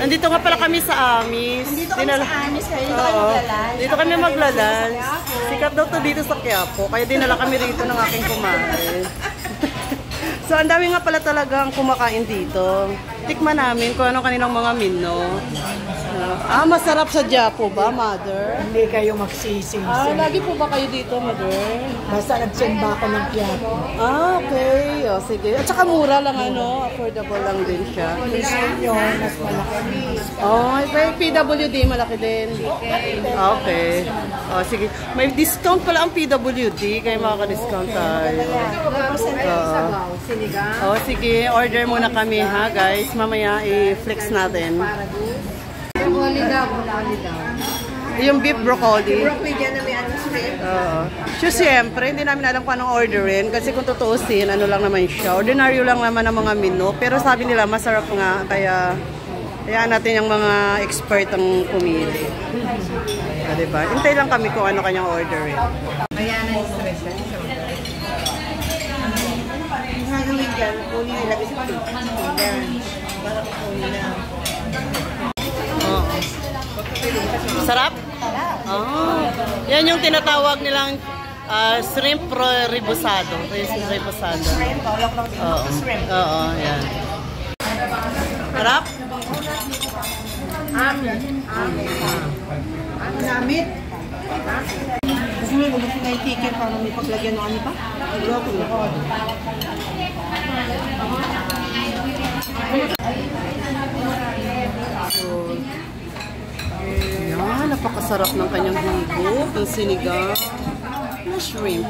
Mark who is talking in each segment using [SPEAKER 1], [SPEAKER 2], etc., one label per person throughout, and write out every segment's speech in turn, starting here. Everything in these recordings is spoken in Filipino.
[SPEAKER 1] Nandito nga pala kami sa Amis.
[SPEAKER 2] Nandito kami sa Amis.
[SPEAKER 1] Dito kami maglalunch. Sikat daw to dito sa Quiapo. Kaya dinala kami rito ng aking kumain. So, ang dami nga pala talagang kumakain dito. Tikman namin kung ano kanilang mga menu. Masarap sa Japo ba, Mother?
[SPEAKER 2] Hindi kayo magsising.
[SPEAKER 1] Lagi po ba kayo dito, Mother?
[SPEAKER 2] Basta nagsimba ako ng Quiapo.
[SPEAKER 1] Okay. O, sige. At saka mura lang, affordable lang din siya.
[SPEAKER 2] Yun, mas malaki.
[SPEAKER 1] May PWD, malaki din. Okay. O, sige. May discount pala ang PWD, kaya makaka-discount tayo. Sige. Order muna kami, ha, guys. Mamaya i-flex natin.
[SPEAKER 2] Broccoli daw.
[SPEAKER 1] Yung beef broccoli.
[SPEAKER 2] Broccoli dyan na may shrimp.
[SPEAKER 1] So, siyempre, hindi namin alam kung anong orderin. Kasi kung tutuusin, ano lang naman siya. Ordinaryo lang naman ang mga menu. Pero sabi nila, masarap nga. Kaya, hayaan natin yung mga expert ang pumili. Diba? Hintay lang kami kung ano kanyang orderin.
[SPEAKER 2] Ayan na yung special. Ang gagawin dyan, uli na ilagay sa plate. Para uli na.
[SPEAKER 1] Sarap? Yan yung tinatawag nilang shrimp rebusado.
[SPEAKER 2] Shrimp, ulok lang dito. Shrimp.
[SPEAKER 1] Oo, yan. Sarap?
[SPEAKER 2] Namit. Gusto mo yung na yung ticket para may paglagyan ng ano pa? Broccoli.
[SPEAKER 1] Napakasarap ng kanyang higop, ng sinigang na shrimp.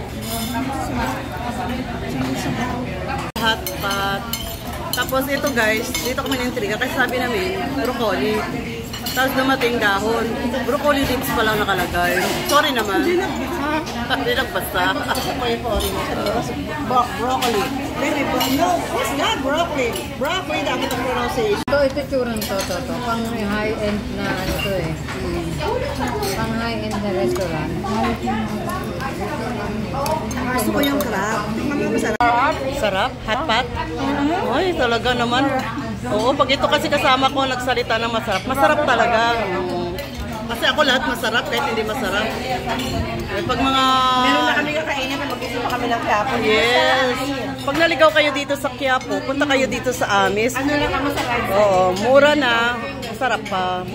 [SPEAKER 1] Hot pot. Tapos ito guys, dito kami na-intriga kasi sabi namin, broccoli. Tapos dumating dahon. Broccoli leaves pa lang nakalagay. Sorry naman. Hindi nagbasa.
[SPEAKER 2] Broccoli. No, it's not broccoli. Broccoli, dapat ang pronunciation.
[SPEAKER 3] Ito turang to. Pang high-end na ito eh. Pang high-end na restaurant.
[SPEAKER 2] Gusto ko yung crab. Masarap.
[SPEAKER 1] Sarap? Hot pot? Ay, talaga naman. Oo, pag ito kasi kasama ko nagsalita ng masarap. Masarap talaga. Kasi ako lahat masarap kahit hindi masarap. Pag mga...
[SPEAKER 2] Meron na kami kakainin pag mag-isip pa kami ng Quiapo.
[SPEAKER 1] Yes. Pag naligaw kayo dito sa Quiapo, punta kayo dito sa Amis.
[SPEAKER 2] Ano lang ang masarap?
[SPEAKER 1] Oo, mura na. Masarap pa.